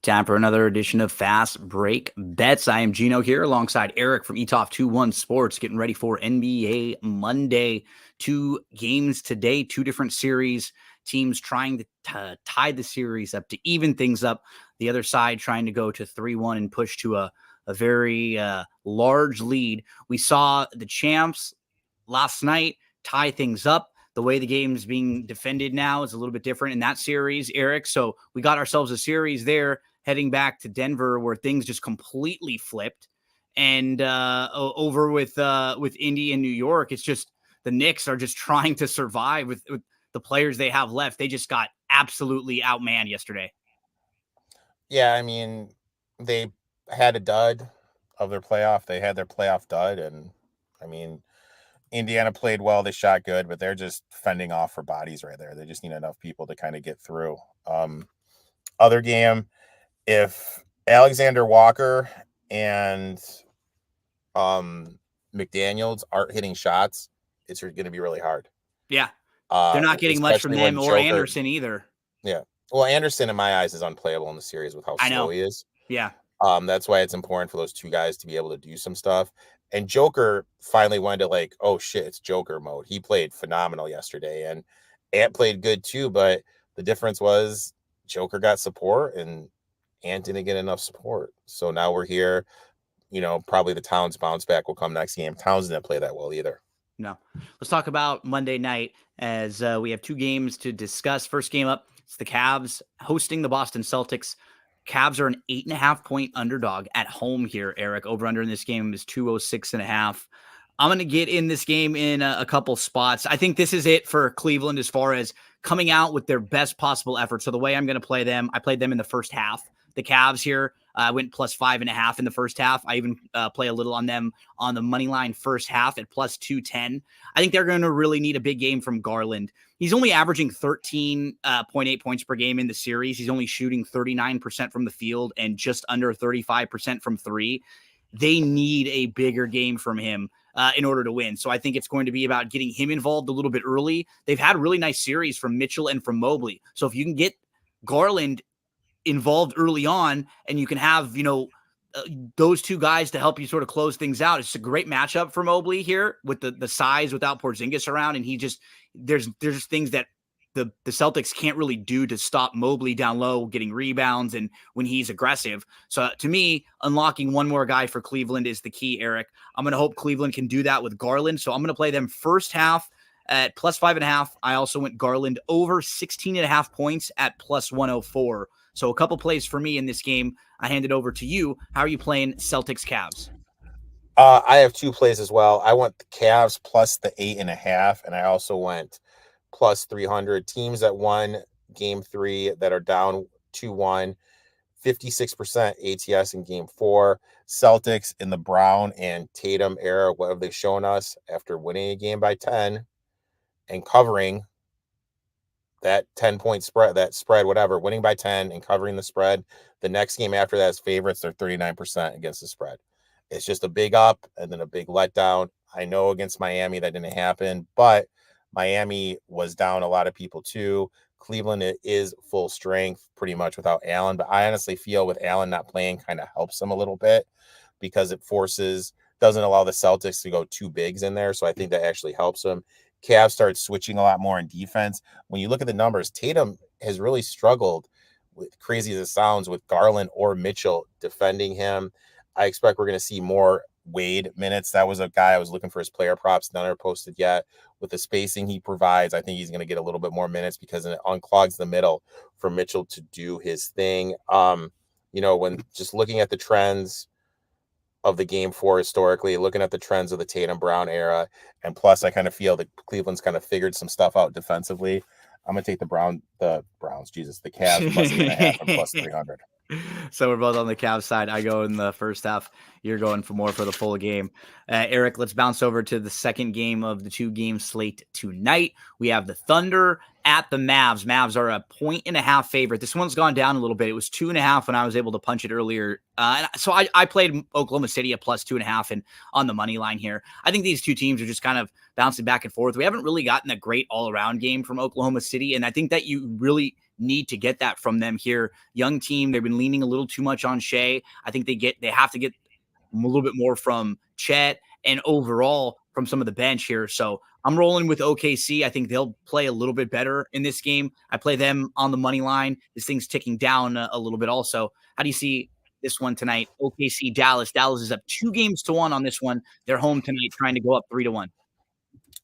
Time for another edition of Fast Break Bets. I am Gino here alongside Erik from ETOF21 Sports, getting ready for NBA Monday. Two games today, two different series. Teams trying to tie the series up, to even things up. The other side trying to go to 3-1 and push to a very large lead. We saw the champs last night tie things up. The way the game's being defended now is a little bit different in that series, Erik. So we got ourselves a series there heading back to Denver where things just completely flipped. And over with Indy and New York, it's just the Knicks are just trying to survive with the players they have left. They just got absolutely outmanned yesterday. Yeah, I mean, they had a dud of their playoff. They had their playoff dud, and I mean, Indiana played well. They shot good, but they're just fending off for bodies right there. They just need enough people to kind of get through. Other game, if Alexander Walker and McDaniels aren't hitting shots, it's going to be really hard. Yeah, they're not getting much from Especially them when or Joker. Anderson either. Yeah, well, Anderson in my eyes is unplayable in the series with how I slow know. he is. Yeah. That's why it's important for those two guys to be able to do some stuff. And Joker finally went to like, oh shit, it's Joker mode. He played phenomenal yesterday, and Ant played good too. But the difference was Joker got support and Ant didn't get enough support. So now we're here. Probably the Towns bounce back will come next game. Towns didn't play that well either. No. Let's talk about Monday night as we have two games to discuss. First game up, it's the Cavs hosting the Boston Celtics. Cavs are an 8.5-point underdog at home here, Erik. Over-under in this game is 206.5. I'm going to get in this game in a couple spots. I think this is it for Cleveland as far as coming out with their best possible effort. So the way I'm going to play them, I played them in the first half. The Cavs here, I went plus 5.5 in the first half. I even play a little on them on the money line first half at plus 210. I think they're going to really need a big game from Garland. He's only averaging 13.8 points per game in the series. He's only shooting 39% from the field and just under 35% from three. They need a bigger game from him in order to win. So I think it's going to be about getting him involved a little bit early. They've had a really nice series from Mitchell and from Mobley. So if you can get Garland involved early on and you can have, those two guys to help you sort of close things out. It's a great matchup for Mobley here with the size without Porzingis around. And he just, there's things that the Celtics can't really do to stop Mobley down low, getting rebounds and when he's aggressive. So to me, unlocking one more guy for Cleveland is the key, Erik. I'm going to hope Cleveland can do that with Garland. So I'm going to play them first half at plus 5.5. I also went Garland over 16.5 points at plus 104. So a couple plays for me in this game. I hand it over to you. How are you playing Celtics Cavs? I have two plays as well. I went the Cavs plus the 8.5, and I also went plus 300. Teams that won game 3 that are down 2-1, 56% ATS in game 4. Celtics in the Brown and Tatum era, what have they shown us after winning a game by 10 and covering that 10-point spread, whatever, winning by 10 and covering the spread. The next game after that is favorites. They're 39% against the spread. It's just a big up and then a big letdown. I know against Miami that didn't happen, but Miami was down a lot of people too. Cleveland is full strength pretty much without Allen, but I honestly feel with Allen not playing kind of helps them a little bit because it doesn't allow the Celtics to go two bigs in there. So I think that actually helps them. Cavs start switching a lot more in defense. When you look at the numbers, Tatum has really struggled, with crazy as it sounds, with Garland or Mitchell defending him. I expect we're going to see more Wade minutes. That was a guy I was looking for his player props. None are posted yet. With the spacing he provides, I think he's going to get a little bit more minutes because it unclogs the middle for Mitchell to do his thing. When just looking at the trends of the game 4 historically, looking at the trends of the Tatum Brown era, and plus I kind of feel that Cleveland's kind of figured some stuff out defensively. I'm gonna take the Cavs plus 8.5 and plus 300. So we're both on the Cavs side. I go in the first half. You're going for more for the full game. Erik, let's bounce over to the second game of the 2-game slate tonight. We have the Thunder at the Mavs. Mavs are a 1.5 favorite. This one's gone down a little bit. It was 2.5 when I was able to punch it earlier. So I played Oklahoma City at plus 2.5 and on the money line here. I think these two teams are just kind of bouncing back and forth. We haven't really gotten a great all-around game from Oklahoma City, and I think that you really need to get that from them here. Young team, they've been leaning a little too much on Shea. I think they have to get a little bit more from Chet and overall from some of the bench here. So I'm rolling with OKC. I think they'll play a little bit better in this game. I play them on the money line. This thing's ticking down a little bit also. How do you see this one tonight? OKC, Dallas. Dallas is up 2-1 on this one. They're home tonight trying to go up 3-1.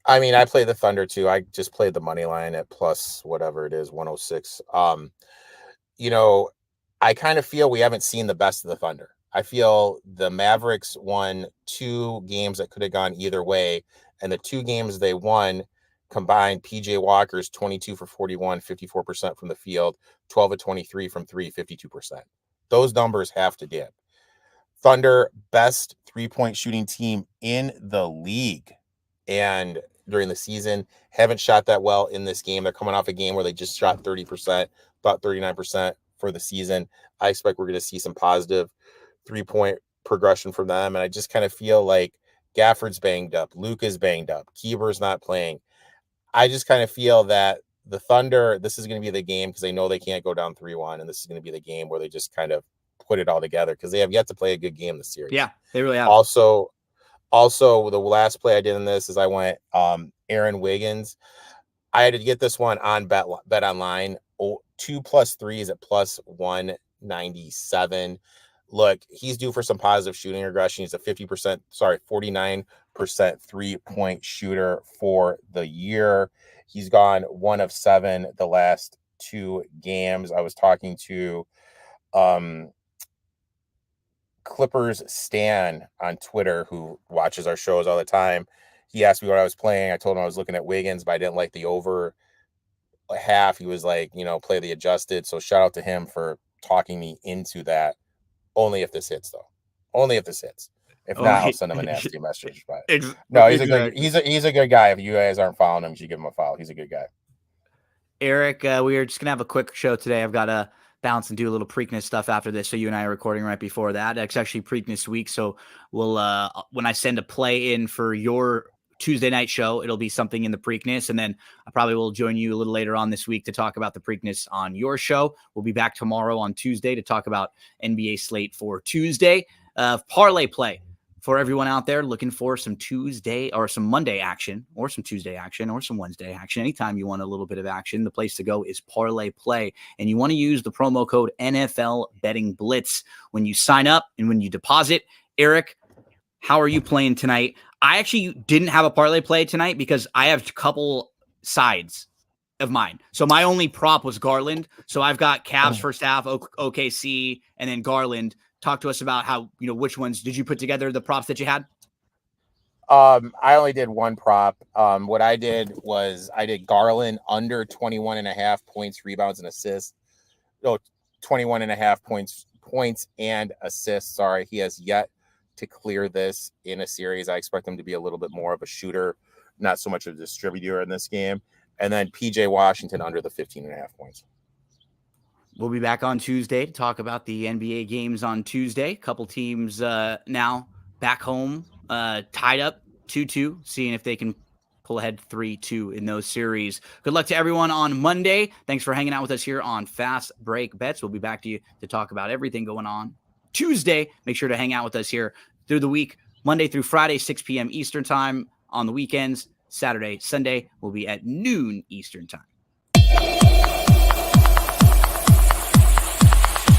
I mean, I play the Thunder too. I just played the money line at plus whatever it is, 106. I kind of feel we haven't seen the best of the Thunder. I feel the Mavericks won 2 games that could have gone either way. And the 2 games they won combined, PJ Walker's 22 for 41, 54% from the field, 12 of 23 from 3, 52%. Those numbers have to dip. Thunder, best 3-point shooting team in the league. And during the season, haven't shot that well in this game. They're coming off a game where they just shot 30%, about 39% for the season. I expect we're going to see some positive 3-point progression from them. And I just kind of feel like Gafford's banged up. Luke is banged up. Keeber's not playing. I just kind of feel that the Thunder, this is going to be the game because they know they can't go down 3-1. And this is going to be the game where they just kind of put it all together because they have yet to play a good game this series. Yeah, they really have. Also, the last play I did in this is I went Aaron Wiggins. I had to get this one on Bet Online. 2 plus 3 is at plus 197. Look, he's due for some positive shooting regression. He's a 49% 3-point shooter for the year. He's gone 1 of 7 the last 2 games. I was talking to Clippers Stan on Twitter, who watches our shows all the time. He asked me what I was playing. I told him I was looking at Wiggins, but I didn't like the over half. He was like, play the adjusted. So shout out to him for talking me into that. Only if this hits, though. Only if this hits. If not, I'll send him a nasty message. But no, he's a good guy. If you guys aren't following him, you should give him a follow. He's a good guy. Eric, we are just gonna have a quick show today. I've got to bounce and do a little Preakness stuff after this. So you and I are recording right before that. It's actually Preakness week. So we'll when I send a play in for your Tuesday night show, it'll be something in the Preakness, and then I probably will join you a little later on this week to talk about the Preakness on your show. We'll be back tomorrow on Tuesday to talk about NBA slate for Tuesday. Parlay play for everyone out there looking for some Tuesday or some Monday action or some Tuesday action or some Wednesday action. Anytime you want a little bit of action, the place to go is Parlay Play. And you want to use the promo code NFL Betting Blitz when you sign up and when you deposit. Eric, how are you playing tonight? I actually didn't have a parlay play tonight because I have a couple sides of mine. So my only prop was Garland. So I've got Cavs first half, OKC, and then Garland. Talk to us about how, which ones did you put together, the props that you had? I only did one prop. What I did was I did Garland under 21.5 points, rebounds, and assists. 21.5 points and assists. Sorry, he has yet to clear this in a series. I expect him to be a little bit more of a shooter, not so much a distributor in this game. And then PJ Washington under the 15.5 points. We'll be back on Tuesday to talk about the NBA games on Tuesday. A couple teams now back home, tied up 2-2, seeing if they can pull ahead 3-2 in those series. Good luck to everyone on Monday. Thanks for hanging out with us here on Fast Break Bets. We'll be back to you to talk about everything going on Tuesday. Make sure to hang out with us here through the week, Monday through Friday, 6 p.m. Eastern time. On the weekends, Saturday, Sunday, we'll be at noon Eastern time.